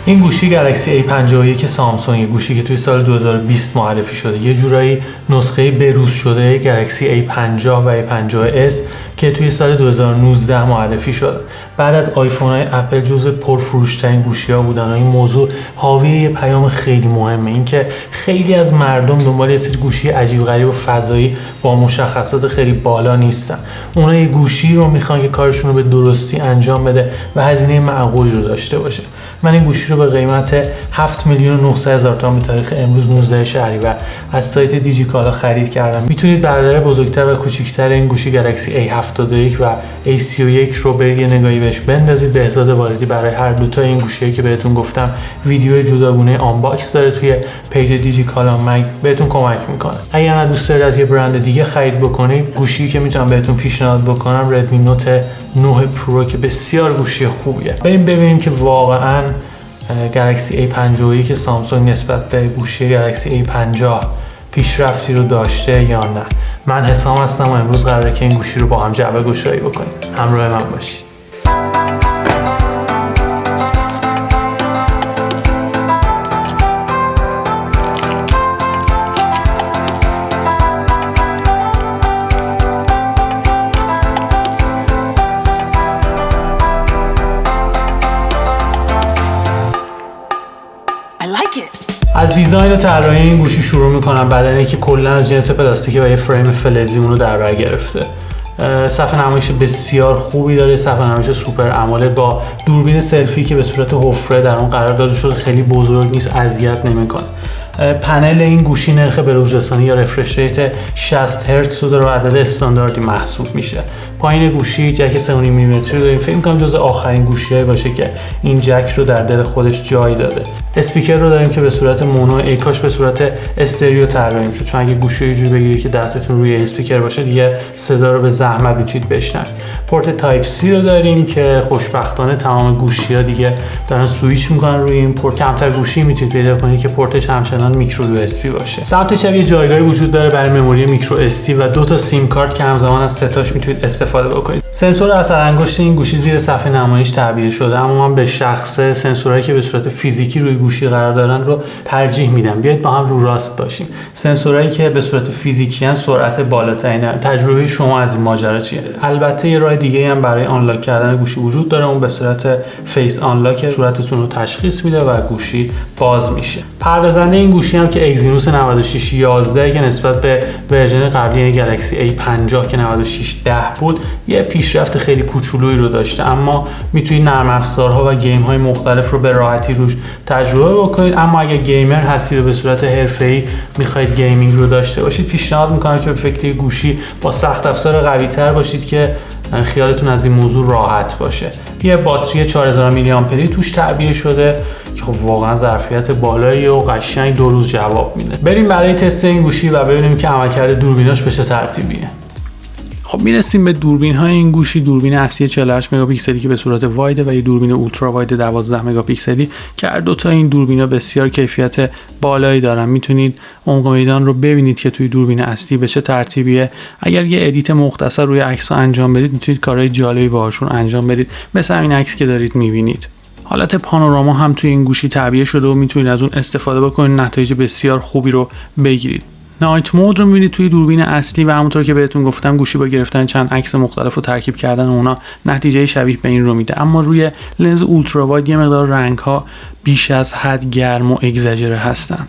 این گوشی گلکسی A51 سامسونگ، گوشی که توی سال 2020 معرفی شده، یه جورایی نسخه بروز شده گلکسی A50 و A50s که توی سال 2019 معرفی شده. بعد از آیفون های اپل جزو پرفروش‌ترین گوشی‌ها بودن و این موضوع حاوی یه پیام خیلی مهمه، این که خیلی از مردم دنبال یه سری گوشی عجیب غریب و فضایی با مشخصات خیلی بالا نیستن. اونا یه گوشی رو میخوان که کارشون رو به درستی انجام بده و هزینه معقولی رو داشته باشه. من این گوشی رو به قیمت 7,900,000 تومان به تاریخ امروز 19 شهریور از سایت دیجیکالا خرید کردم. میتونید برادر بزرگتر و کوچیکتر این گوشی گلکسی A71 و A31 رو برید یه نگاهی بهش بندازید. بهزاد واردی برای هر دو تا این گوشیایی که بهتون گفتم ویدیو جداگونه آنباکس داره توی پیج دیجیکالا مگ، بهتون کمک میکنه. اگر نه دوست دارید از یه برند دیگه خرید بکنید، گوشی که میتونم بهتون پیشنهاد بکنم ردمی نوت 9 پرو که بسیار گوشی خوبیه. بریم ببینیم که واقعا گلکسی A51 سامسونگ نسبت به گوشی گلکسی A50 پیشرفتی رو داشته یا نه. من حسام هستم و امروز قراره که این گوشی رو با هم جعبه گشایی بکنیم. همراه من باشید. از دیزاین و طراحی این گوشی شروع میکنم. بدنی که کلا از جنس پلاستیکه و یه فریم فلزی اون رو در بر گرفته. صفحه نمایش بسیار خوبی داره، صفحه نمایش سوپر امولد با دوربین سلفی که به صورت حفره در اون قرار داده شده، خیلی بزرگ نیست، اذیت نمیکنه. پنل این گوشی نرخ بروزرسانی یا رفرش ریت 60 هرتز رو داره و عدد استانداردی محسوب میشه. پایین گوشی جک 3.5 میلیمتری داریم. فکر می‌کنم جز آخرین گوشی‌های باشه که این جک رو در دل خودش جای داده. اسپیکر رو داریم که به صورت مونو، ای کاش به صورت استریو طراحی میشه، چون اگه گوشی یه جوری بگیری که دستتون روی اسپیکر باشه دیگه صدا رو به زحمت میتونید بشنوید. پورت تایپ سی رو داریم که خوشبختانه تمام گوشی‌ها دیگه دارن سوئیچ میکنن روی این پورت. کمتر گوشی میتونید پیدا کنید که پورتش همچنان میکرو یو اس بی باشه. سمت چپ یه جایگاهی وجود داره برای مموری میکرو اس دی و 2 تا سیم کارت که همزمان از سه تاش میتونید استفاده بکنید. سنسور اثر انگشت این گوشی زیر صفحه نمایش تعبیه شده، اما من به شخص سنسورهایی که به صورت فیزیکی روی گوشی قرار دارن رو ترجیح میدم. بیاید با هم رو راست باشیم. سنسورهایی که به صورت فیزیکی ان سرعت بالاتری دارن. تجربه شما از این ماجرا چیه؟ البته یه راه دیگه هم برای آنلاک کردن گوشی وجود داره، اون به صورت فیس آنلاک صورتتون رو تشخیص میده و گوشی باز میشه. پردازنده این گوشی هم که اگزینوس 9611 که نسبت به ورژن قبلی یعنی گلکسی A50 که 9610 بود یه پیشرفت خیلی کوچولویی رو داشته، اما میتونید نرم افزارها و گیم های مختلف رو به راحتی روش تجربه بکنید. اما اگه گیمر هستید و به صورت حرفه‌ای میخواید گیمینگ رو داشته باشید، پیشنهاد میکنم که به فکر گوشی با سخت افزار قوی تر باشید که خیالتون از این موضوع راحت باشه. یه باتری 4000 میلی آمپری توش تعبیه شده که خب واقعا ظرفیت بالایی و قشنگ 2 روز جواب میده. بریم برای تست این گوشی و ببینیم که عملکرد دوربیناش به چه ترتیبیه. خب میرسیم به دوربین های این گوشی. دوربین اصلی 48 مگاپیکسلی که به صورت واید و یه دوربین اولترا واید 12 مگاپیکسلی که هر دو تا این دوربینا بسیار کیفیت بالایی دارن. میتونید عمق میدان رو ببینید که توی دوربین اصلی به چه ترتیبیه. اگر یه ادیت مختصر روی عکس رو انجام بدید میتونید کارهای جالبی باهاشون انجام بدید، مثل همین عکس که دارید میبینید. حالت پانوراما هم توی این گوشی تعبیه شده و میتونید از اون استفاده بکنید، نتایج بسیار خوبی رو بگیرید. نایت مود رو می‌بینید توی دوربین اصلی و همونطور که بهتون گفتم گوشی با گرفتن چند عکس مختلف رو ترکیب کردن اونا نتیجه شبیه به این رو میده. اما روی لنز اولترا واید یه مقدار رنگ‌ها بیش از حد گرم و اگزاجره هستن.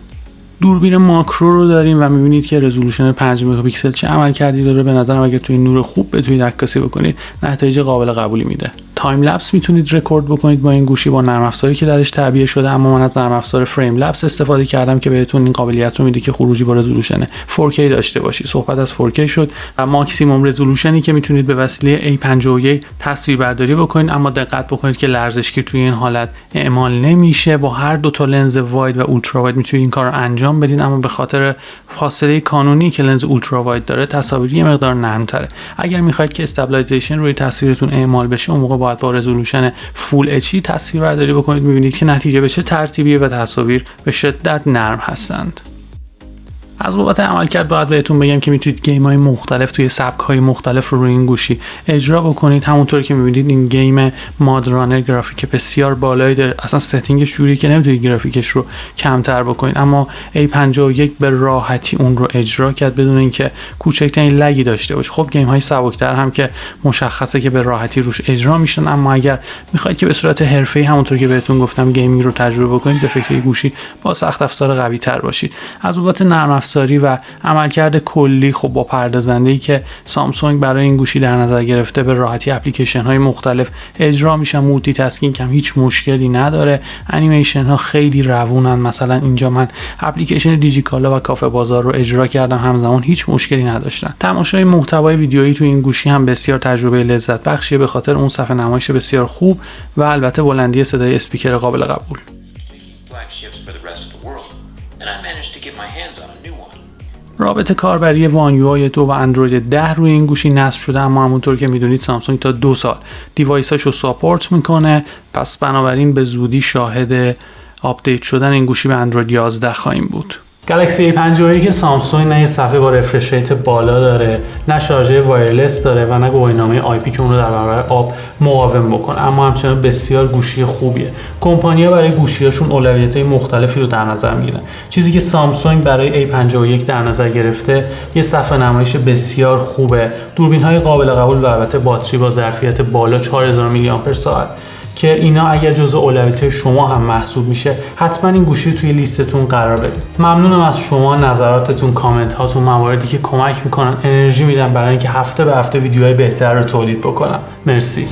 دوربین ماکرو رو داریم و می‌بینید که رزولوشن 5 مگاپیکسل چه عملکردی داره. به نظرم اگه توی نور خوب بتونید عکاسی بکنید نتایج قابل قبولی میده. تایم لپس میتونید رکورد بکنید با این گوشی با نرم افزاری که درش تعبیه شده، اما من از نرم افزار فریم لپس استفاده کردم که بهتون این قابلیت رو میده که خروجی با رزولوشن 4K داشته باشید. صحبت از 4K شد و ماکسیمم رزولوشنی که میتونید به وسیله A51 تصویربرداری بکنید، اما دقت بکنید که لرزشگیر توی این حالت اعمال نمیشه. با هر دو تا لنز واید و اولترا واید میتونید این کارو انجام بدین، اما به خاطر فاصله کانونی که لنز اولترا واید داره تصاویر یه مقدار نرم‌تره. اگر میخواید که استابیلایزیشن روی تصویرتون اعمال بشه، اون موقع باید با رزولوشن فول اچ دی تصویربرداری بکنید. می‌بینید که نتیجه به چه ترتیبیه و تصاویر به شدت نرم هستند. از بابت عملکرد باید بهتون بگم که میتونید گیم‌های مختلف توی سبک‌های مختلف رو روی این گوشی اجرا بکنید. همونطوری که می‌بینید این گیم مادرانر گرافیک بسیار بالایی داره، اصلا ستینگش جوریه که نمیتونید گرافیکش رو کمتر بکنید، اما A51 به راحتی اون رو اجرا کرد بدون اینکه کوچکترین لگی داشته باشه. خب گیم‌های سبک‌تر هم که مشخصه که به راحتی روش اجرا میشن، اما اگر می‌خواید که به صورت حرفه‌ای همونطوری که بهتون گفتم گیمینگ رو تجربه بکنید، به فکر گوشی با سخت افزار قوی‌تر باشید. از بابت نرم افزاری و عملکرد کلی، خب با پردازنده‌ای که سامسونگ برای این گوشی در نظر گرفته به راحتی اپلیکیشن‌های مختلف اجرا میشن. مولتی تاسکینگ هم هیچ مشکلی نداره، انیمیشن‌ها خیلی روونن. مثلا اینجا من اپلیکیشن دیجیکالا و کافه بازار رو اجرا کردم، همزمان هیچ مشکلی نداشتن. تماشای محتوای ویدیویی تو این گوشی هم بسیار تجربه لذت بخشیه به خاطر اون صفحه نمایش بسیار خوب و البته بلندی صدای اسپیکر قابل قبول. رابط کاربری وان یو آی 2 و اندروید 10 روی این گوشی نصب شده، اما همونطور که میدونید سامسونگ تا 2 سال دیوایساشو ساپورت میکنه، پس بنابراین به زودی شاهد آپدیت شدن این گوشی به اندروید 11 خواهیم بود. گالاکسی A51 که سامسونگ نه یه صفحه با رفرش ریت بالا داره، نه شارژر وایرلس داره و نه گواهینامه آی پی که اون رو در برابر آب مقاوم بکنه، اما همچنان بسیار گوشی خوبیه. کمپانی‌ها برای گوشی‌هاشون اولویت‌های مختلفی رو در نظر میگیرن. چیزی که سامسونگ برای A51 در نظر گرفته یه صفحه نمایش بسیار خوبه، دوربین‌های قابل قبول و البته باتری با ظرفیت بالا 4000 میلی آمپر ساعت که اینا اگر جزء اولویت‌های شما هم محسوب میشه، حتما این گوشی رو توی لیستتون قرار بدید. ممنونم از شما، نظراتتون، کامنت هاتون، مواردی که کمک میکنن، انرژی میدن برای اینکه هفته به هفته ویدیوهای بهتر رو تولید بکنم. مرسی.